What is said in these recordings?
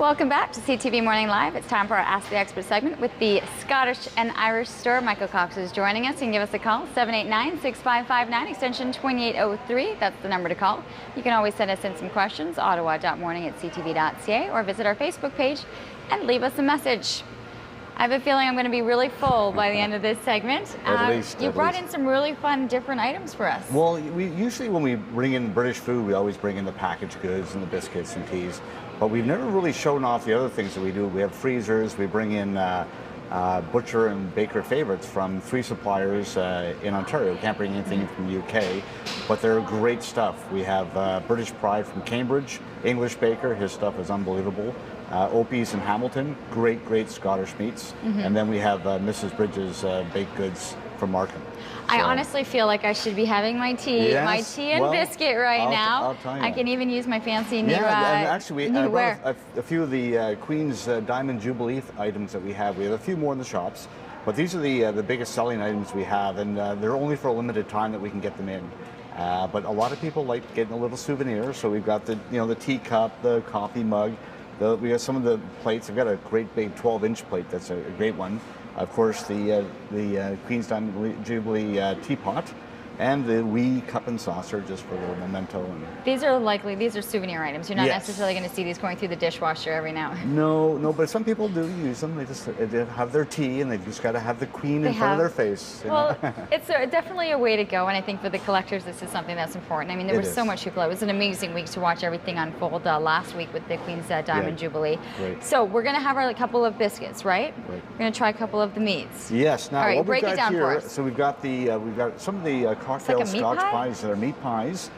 Welcome back to CTV Morning Live. It's time for our Ask the Expert segment with the Scottish and Irish store. Michael Cox is joining us. You can give us a call, 789-6559, extension 2803. That's the number to call. You can always send us in some questions, ottawa.morning@ctv.ca, or visit our Facebook page and leave us a message. I have a feeling I'm going to be really full by the end of this segment. At least. You brought in some really fun, different items for us. Well, we usually, when we bring in British food, we always bring in the packaged goods and the biscuits and teas. But we've never really shown off the other things that we do. We have freezers. We bring in butcher and baker favorites from 3 suppliers in Ontario. We can't bring anything from the UK, but they're great stuff. We have British Pride from Cambridge, English baker. His stuff is unbelievable. Opie's in Hamilton, great Scottish meats. And then we have Mrs. Bridges baked goods from Markham. I honestly feel like I should be having my tea, and biscuit right now. I'll tell you. I can even use my fancy new and actually, new brought a few of the Queen's Diamond Jubilee items that we have. We have a few more in the shops, but these are the biggest selling items we have, and they're only for a limited time that we can get them in. But a lot of people like getting a little souvenir, so we've got the teacup, the coffee mug. We have some of the plates. I've got a great big 12-inch plate. That's a great one. Of course, the Queen's Diamond Jubilee teapot, and the wee cup and saucer just for a little memento. And these are souvenir items. You're not necessarily going to see these going through the dishwasher every now. No, but some people do use them. They just have their tea, and they've just got to have the Queen in front of their face. Well, it's definitely a way to go, and I think for the collectors, this is something that's important. I mean, there was so much people. It was an amazing week to watch everything unfold last week with the Queen's Diamond Jubilee. Right. So we're going to have a couple of biscuits, right? We're going to try a couple of the meats. Yes. Now, all right, what break we've it got down here, for us. so we've got some of the cocktail Scotch pies that are meat pies.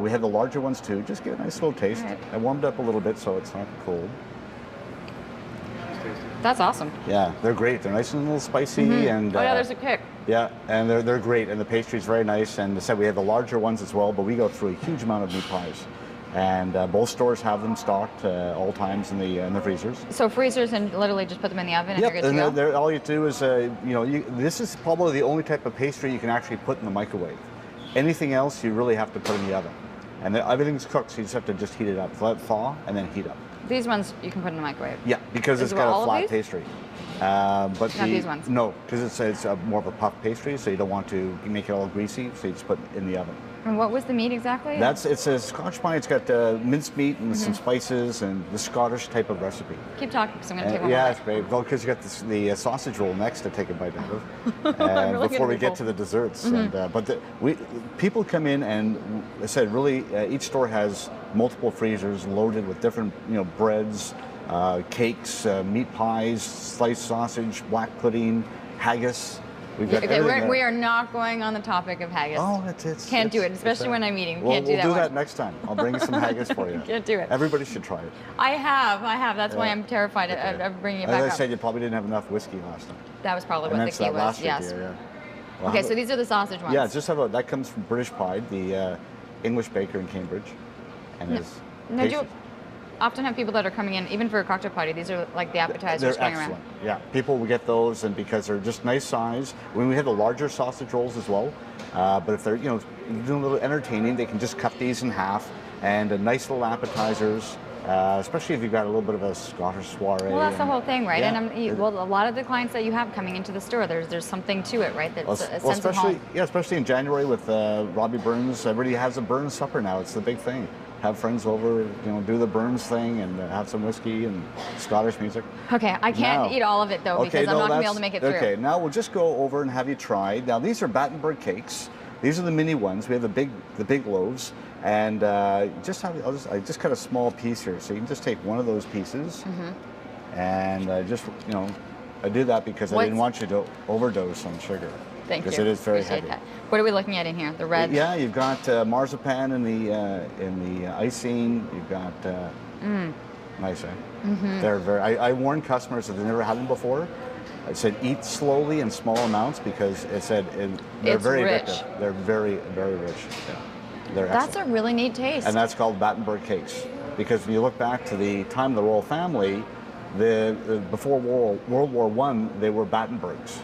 We have the larger ones too. Just give it a nice little taste. Right. I warmed up a little bit so it's not cold. That's awesome. Yeah, they're great. They're nice and a little spicy. And oh yeah, there's a kick. Yeah, and they're great. And the pastry's very nice. And as I said, we have the larger ones as well, but we go through a huge amount of meat pies. And both stores have them stocked all times in the freezers. So freezers, and literally just put them in the oven and you're good to go? All you do is, this is probably the only type of pastry you can actually put in the microwave. Anything else you really have to put in the oven. And everything's cooked, so you just have to just heat it up. Let it thaw and then heat up. These ones you can put in the microwave? Yeah, because it's got a flat pastry. But not these ones? No, because it's more of a puff pastry, so you don't want to make it all greasy, so you just put it in the oven. And what was the meat exactly? It's a Scotch pie. It's got minced meat and some spices and the Scottish type of recipe. Keep talking, because I'm going to take one. Yeah, it's great. Well, because you got the sausage roll next to take a bite out of really before we get to the desserts. But people come in, and I said, really, each store has multiple freezers loaded with different breads, cakes, meat pies, sliced sausage, black pudding, haggis. We've got we are not going on the topic of haggis. Oh, can't do it, especially when I'm eating. Can't do that. We'll do that next time. I'll bring you some haggis for you. Can't do it. Everybody should try it. I have. That's why I'm terrified of bringing it back up. As I said, you probably didn't have enough whiskey last time. That was probably what the key was. Yes. Well, okay, so these are the sausage ones. Yeah, that comes from British Pride, the English baker in Cambridge, and do you often have people that are coming in, even for a cocktail party? These are like the appetizers going around. Yeah, people will get those, and because they're just nice size. When we have the larger sausage rolls as well, but if they're doing a little entertaining, they can just cut these in half, and nice little appetizers. Especially if you've got a little bit of a Scottish soiree. Well, that's the whole thing, right? Yeah. And a lot of the clients that you have coming into the store, there's something to it, right? That's a sense of home. Yeah, especially in January with Robbie Burns. Everybody has a Burns supper now. It's the big thing. Have friends over, do the Burns thing, and have some whiskey and Scottish music. Okay, I can't eat all of it though, because I'm not going to be able to make it through. Okay, now we'll just go over and have you try. Now these are Battenberg cakes. These are the mini ones. We have the big loaves, and I just cut a small piece here, so you can just take one of those pieces, and I did that because I didn't want you to overdose on sugar. Thank you. Because it is very heavy. That. What are we looking at in here? The red? Yeah, you've got marzipan in the icing. You've got nice, eh? They're very. I warn customers if they've never had them before. I said eat slowly in small amounts because it said they're very addictive. They're very, very rich. Yeah. They're excellent. That's a really neat taste. And that's called Battenberg cakes, because when you look back to the time of the royal family, before World War I, they were Battenbergs.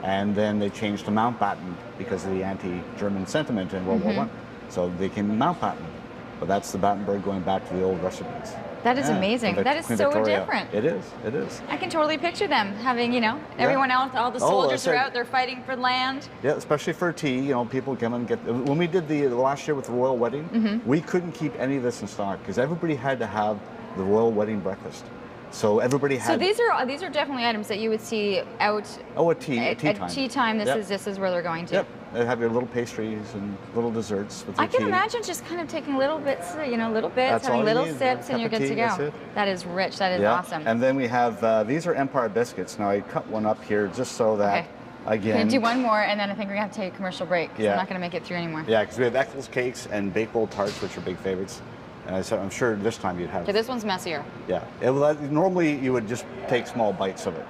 And then they changed to Mountbatten because of the anti-German sentiment in World War I. So they came to Mountbatten. But that's the Battenberg going back to the old recipes. That is Yeah, amazing. from That is Queen so Victoria. different. It is. It is. I can totally picture them having, everyone else, all the soldiers are out, they're fighting for land. Yeah, especially for tea. People come and get. When we did the last year with the royal wedding, we couldn't keep any of this in stock because everybody had to have the royal wedding breakfast. So everybody had. So these are definitely items that you would see out. Oh, at tea time. At tea time, this is where they're going to. Yep. They have your little pastries and little desserts with your I can tea. imagine just kind of taking little bits, little bits, That's having all you little need, sips, a and you're cup good of to tea, go. that's it. That is rich. That is awesome. And then we have these are Empire biscuits. Now I cut one up here just so that again. Can do one more, and then I think we're gonna have to take a commercial break. Yeah. I'm not gonna make it through anymore. Yeah, because we have Eccles cakes and baked roll tarts, which are big favorites. And I'm sure this time you'd have. Okay, this one's messier. Yeah. Normally you would just take small bites of it.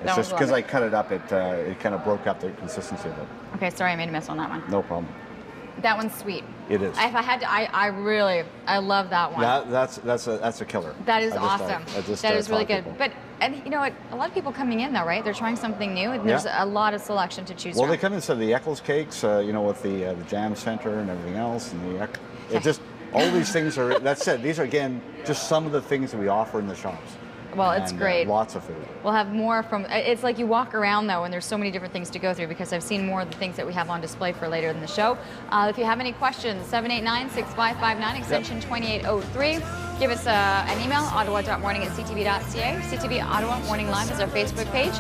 It's just because I cut it up, it kind of broke up the consistency of it. Okay, sorry, I made a mess on that one. No problem. That one's sweet. It is. If I had to, I love that one. That's a killer. That is awesome. That is really good. People. And you know what? A lot of people coming in though, right? They're trying something new, and there's a lot of selection to choose from. Well, they come in and the Eccles cakes, with the jam center and everything else, and it just all these things are. That's it. These are again just some of the things that we offer in the shops. Well, it's great. Lots of food. We'll have more from. It's like you walk around though, and there's so many different things to go through because I've seen more of the things that we have on display for later in the show. If you have any questions, 789-6559 extension 2803. Give us an email, ottawa.morning@ctv.ca. CTV Ottawa Morning Live is our Facebook page.